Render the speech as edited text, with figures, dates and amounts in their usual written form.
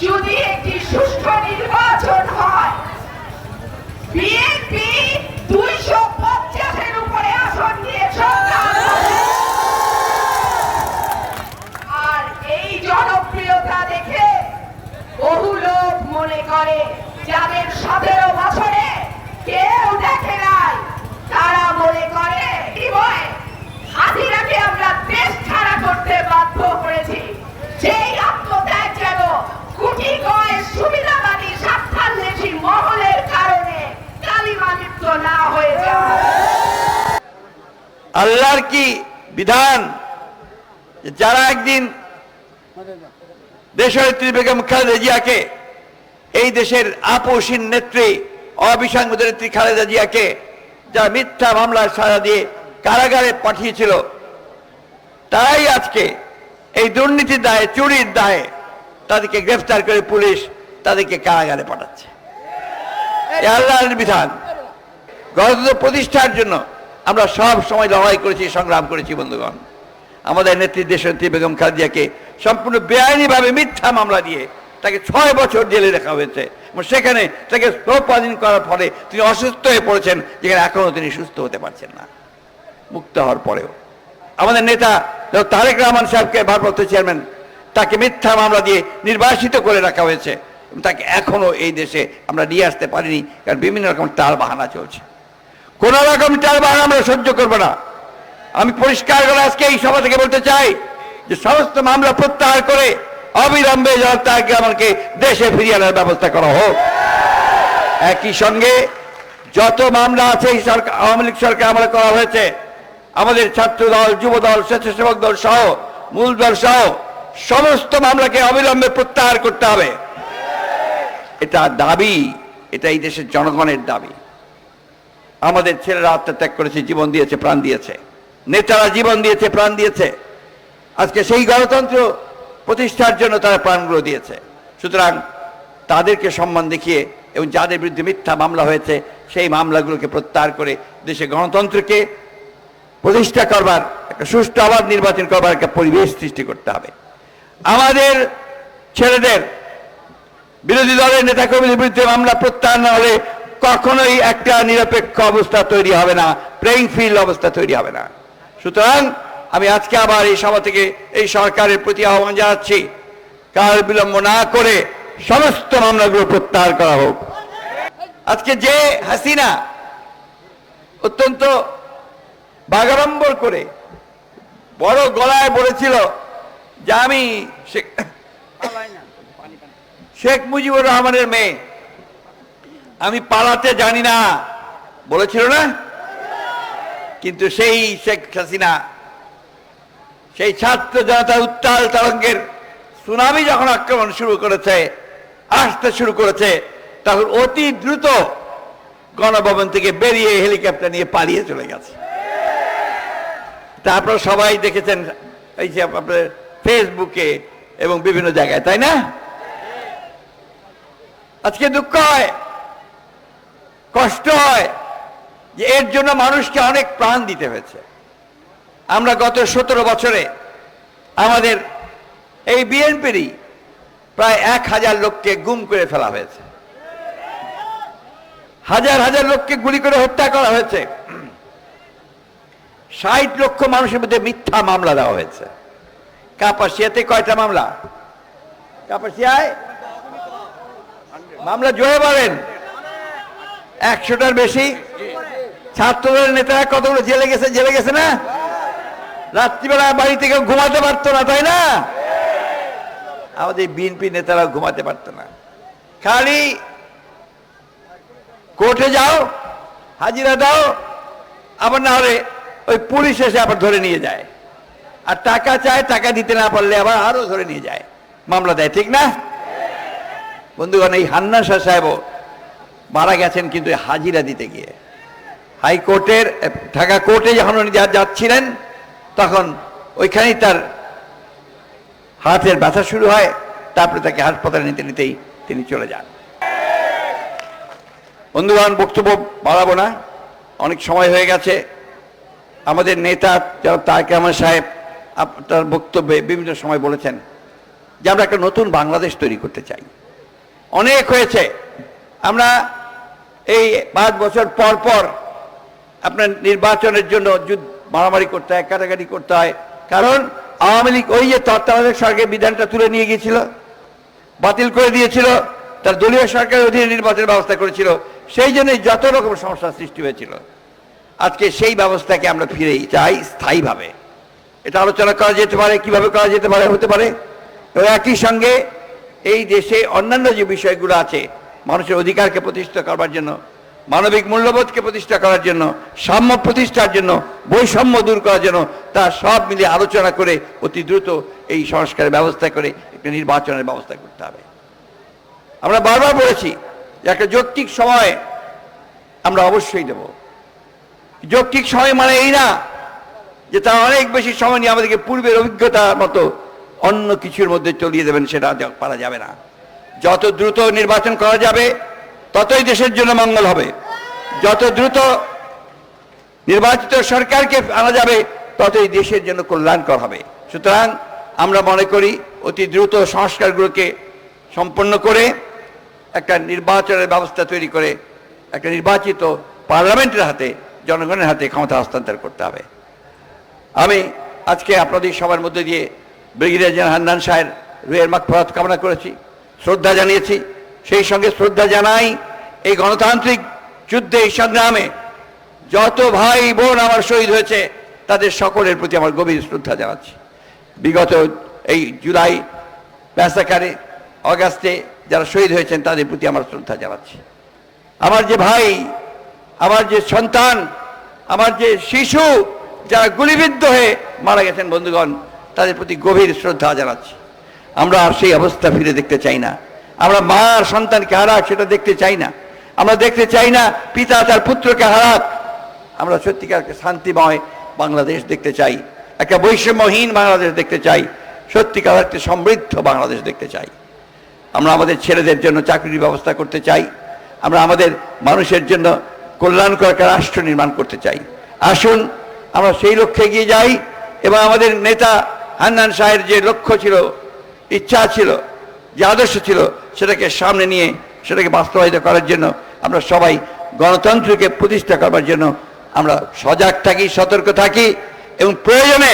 যদি একটি সুষ্ঠু নির্বাচন হয়, বিএনপি 250-এর উপরে আসন নিয়ে সরকার, আর এই জনপ্রিয়তা দেখে বহু লোক মনে করে যাদের 17 বছরে কেউ দেখে নাই, তারা মনে করে হাসিনাকে আমরা দেশ ছাড়া করতে বাধ্য করেছি। সেই আত্মত্যাগ যেন কুটি কয় সুবিধাবাদী স্বার্থান্বেষী মহলের কারণে কালিমালিপ্ত না হয়ে যায়। আল্লাহর কি বিধান, যারা একদিন দেশনেত্রী বেগম খালেদা জিয়াকে, এই দেশের আপসহীন নেত্রী অবিসংবাদিত নেত্রী খালেদা জিয়াকে যারা মিথ্যা মামলার সাজা দিয়ে কারাগারে পাঠিয়েছিল, তারাই আজকে এই দুর্নীতির দায়ে, চুরির দায়ে তাদেরকে গ্রেফতার করে পুলিশ তাদেরকে কারাগারে পাঠাচ্ছে। আল্লাহর বিধান। গণতন্ত্র প্রতিষ্ঠার জন্য আমরা সব সময় লড়াই করেছি, সংগ্রাম করেছি। বন্ধুগণ, আমাদের নেত্রী দেশনেত্রী বেগম খালেদা জিয়াকে সম্পূর্ণ বেআইনিভাবে মিথ্যা মামলা দিয়ে তাকে 6 বছর জেলে রাখা হয়েছে এবং সেখানে তাকে স্লোপাধীন করার ফলে তিনি অসুস্থ হয়ে পড়েছেন, যেখানে এখনো তিনি সুস্থ হতে পারছেন না। মুক্ত হওয়ার পরেও আমাদের নেতা তারেক রহমান সাহেবকে, ভারপ্রাপ্ত চেয়ারম্যান, তাকে মিথ্যা মামলা দিয়ে নির্বাসিত করে রাখা হয়েছে এবং তাকে এখনো এই দেশে আমরা নিয়ে আসতে পারিনি, কারণ বিভিন্ন রকম টাল বাহানা চলছে। কোন রকম টাল বাহানা আমরা সহ্য করব না। আমি পরিষ্কার করে আজকে এই সভা থেকে বলতে চাই যে সমস্ত মামলা প্রত্যাহার করে অবিলম্বে তারেক রহমানকে দেশে ফিরিয়ে আনার ব্যবস্থা করা হোক। একই সঙ্গে যত মামলা আছে এই সরকার, আওয়ামী লীগ সরকার আমলে করা হয়েছে, আমাদের ছাত্র দল, যুব দল, স্বেচ্ছাসেবক দল সহ, মূল দল সহ সমস্ত মামলাকে অবিলম্বে প্রত্যাহার করতে হবে। এটা দাবি, এটা এই দেশের জনগণের দাবি। আমাদের ছেলেরা আত্মত্যাগ করেছে, জীবন দিয়েছে, প্রাণ দিয়েছে, নেতারা জীবন দিয়েছে, প্রাণ দিয়েছে। আজকে সেই গণতন্ত্র প্রতিষ্ঠার জন্য তারা প্রাণগুলো দিয়েছে। সুতরাং তাদেরকে সম্মান দেখিয়ে এবং যাদের বিরুদ্ধে মিথ্যা মামলা হয়েছে সেই মামলাগুলোকে প্রত্যাহার করে দেশে গণতন্ত্রকে প্রতিষ্ঠা করবার, একটা সুষ্ঠু আবার নির্বাচন করবার একটা পরিবেশ সৃষ্টি করতে হবে। আমাদের ছেলেদের, বিরোধী দলের নেতাকর্মীদের বিরুদ্ধে মামলা প্রত্যাহার না হলে কখনোই একটা নিরপেক্ষ অবস্থা তৈরি হবে না, প্লেইং ফিল্ড অবস্থা তৈরি হবে না। সুতরাং আমি আজকে আবার এই সভা থেকে এই সরকারের প্রতি আহ্বান জানাচ্ছি, কাল বিলম্ব না করে সমস্ত মামলাগুলো প্রত্যাহার করা হোক। আজকে যে হাসিনা অত্যন্ত বাগাড়ম্বর করে বড় গলায় বলেছিল যে আমি শেখ মুজিবুর রহমানের মেয়ে, আমি পালাতে জানি না, বলেছিল না? কিন্তু সেই শেখ হাসিনা সেই ছাত্র জনতা উত্তাল তরঙ্গের সুনামি যখন আক্রমণ শুরু করেছে, আসতে শুরু করেছে, তখন অতি দ্রুত গণভবন থেকে বেরিয়ে হেলিকপ্টার নিয়ে পালিয়ে চলে গেছে। তারপর সবাই দেখেছেন এই যে আপনার ফেসবুকে এবং বিভিন্ন জায়গায়, তাই না? আজকে দুঃখ হয়, কষ্ট হয় যে এর জন্য মানুষকে অনেক প্রাণ দিতে হয়েছে। আমরা গত 17 বছরে আমাদের এই বিএনপিরই প্রায় 1000 লোককে গুম করে ফেলা হয়েছে, হাজার হাজার লোককে গুলি করে হত্যা করা হয়েছে, 60 লক্ষ মানুষের মধ্যে মিথ্যা মামলা দেওয়া হয়েছে। কাপাসিয়াতে কয়টা মামলা? কাপাসিয়ায় মামলা জোরে বলেন, 100টার বেশি। ছাত্রদের নেতারা কতগুলো জেলে গেছে, জেলে গেছে না? রাত্রিবেলা বাড়ি থেকে ঘুমাতে পারতো না, তাই না? আমাদের বিএনপি নেতারা ঘুমাতে পারতো না, খালি কোর্টে যাও, হাজিরা দাও, আবার না হলে ওই পুলিশ এসে আবার ধরে নিয়ে যায়, আর টাকা চায়, টাকা দিতে না পারলে আবার আরো ধরে নিয়ে যায়, মামলা দেয়, ঠিক না? বন্ধুগণ, এই হান্নান শাহ সাহেবও মারা গেছেন কিন্তু হাজিরা দিতে গিয়ে। হাইকোর্টের ঢাকা কোর্টে যখন উনি যাচ্ছিলেন তখন ওইখানেই তার হাতের ব্যথা শুরু হয়, তারপরে তাকে হাসপাতালে নিতে নিতেই তিনি চলে যান। বন্ধুগণ, বক্তব্য বাড়াবো না, অনেক সময় হয়ে গেছে। আমাদের নেতা যারা তারেক রহমান সাহেব তার বক্তব্যে বিভিন্ন সময় বলেছেন যে আমরা একটা নতুন বাংলাদেশ তৈরি করতে চাই। অনেক হয়েছে, আমরা এই 5 বছর পর পর আপনার নির্বাচনের জন্য মারামারি করতে হয়, কাটাকাটি করতে হয়, কারণ আওয়ামী লীগ ওই যে তত্ত্বাবধায়ক সরকারের বিধানটা তুলে নিয়ে গিয়েছিল, বাতিল করে দিয়েছিল, তার দলীয় সরকারের অধীনে নির্বাচনের ব্যবস্থা করেছিল, সেই জন্যই যত রকম সমস্যার সৃষ্টি হয়েছিল। আজকে সেই ব্যবস্থাকে আমরা ফিরে চাই স্থায়ীভাবে। এটা আলোচনা করা যেতে পারে, কিভাবে করা যেতে পারে, হতে পারে। এবং একই সঙ্গে এই দেশে অন্যান্য যে বিষয়গুলো আছে, মানুষের অধিকারকে প্রতিষ্ঠা করবার জন্য, মানবিক মূল্যবোধকে প্রতিষ্ঠা করার জন্য, সাম্য প্রতিষ্ঠার জন্য, বৈষম্য দূর করার জন্য, তা সব মিলিয়ে আলোচনা করে অতি দ্রুত এই সংস্কারের ব্যবস্থা করে একটা নির্বাচনের ব্যবস্থা করতে হবে। আমরা বারবার বলেছি যে একটা যৌক্তিক সময় আমরা অবশ্যই দেব। যৌক্তিক সময় মানে এই না যে তারা অনেক বেশি সময় নিয়ে আমাদেরকে পূর্বের অভিজ্ঞতার মতো অন্য কিছুর মধ্যে চলিয়ে দেবেন, সেটা পারা যাবে না। যত দ্রুত নির্বাচন করা যাবে ততই দেশের জন্য মঙ্গল হবে। যত দ্রুত নির্বাচিত সরকারকে আনা যাবে ততই দেশের জন্য কল্যাণকর হবে। সুতরাং আমরা মনে করি অতি দ্রুত সংস্কারগুলোকে সম্পন্ন করে একটা নির্বাচনের ব্যবস্থা তৈরি করে একটা নির্বাচিত পার্লামেন্টের হাতে, জনগণের হাতে ক্ষমতা হস্তান্তর করতে হবে। আমি আজকে আপনাদের সবার মধ্যে দিয়ে ব্রিগেডিয়ার জেনারেল হান্নান সাহেব রুহের মাগফিরাত কামনা করেছি, শ্রদ্ধা জানিয়েছি। সেই সঙ্গে শ্রদ্ধা জানাই এই গণতান্ত্রিক যুদ্ধে, এই সংগ্রামে যত ভাই বোন আমার শহীদ হয়েছে তাদের সকলের প্রতি আমার গভীর শ্রদ্ধা জানাচ্ছি। বিগত এই জুলাই ম্যাসাকারে, অগাস্টে যারা শহীদ হয়েছেন তাদের প্রতি আমার শ্রদ্ধা জানাচ্ছি। আমার যে ভাই, আমার যে সন্তান, আমার যে শিশু যারা গুলিবিদ্ধ হয়ে মারা গেছেন বন্ধুগণ, তাদের প্রতি গভীর শ্রদ্ধা জানাচ্ছি। আমরা আর সেই অবস্থা ফিরে দেখতে চাই না। আমরা মা আর সন্তানকে হারাক সেটা দেখতে চাই না। আমরা দেখতে চাই না পিতা তার পুত্রকে হারাক। আমরা সত্যিকার শান্তিময় বাংলাদেশ দেখতে চাই, একটা বৈষম্যহীন বাংলাদেশ দেখতে চাই, সত্যিকার একটা সমৃদ্ধ বাংলাদেশ দেখতে চাই। আমরা আমাদের ছেলেদের জন্য চাকরির ব্যবস্থা করতে চাই। আমরা আমাদের মানুষের জন্য কল্যাণকর একটা রাষ্ট্র নির্মাণ করতে চাই। আসুন আমরা সেই লক্ষ্যে এগিয়ে যাই এবং আমাদের নেতা হান্নান সাহেবের যে লক্ষ্য ছিল, ইচ্ছা ছিল, যে আদর্শ ছিল, সেটাকে সামনে নিয়ে সেটাকে বাস্তবায়িত করার জন্য আমরা সবাই গণতন্ত্রকে প্রতিষ্ঠা করবার জন্য আমরা সজাগ থাকি, সতর্ক থাকি এবং প্রয়োজনে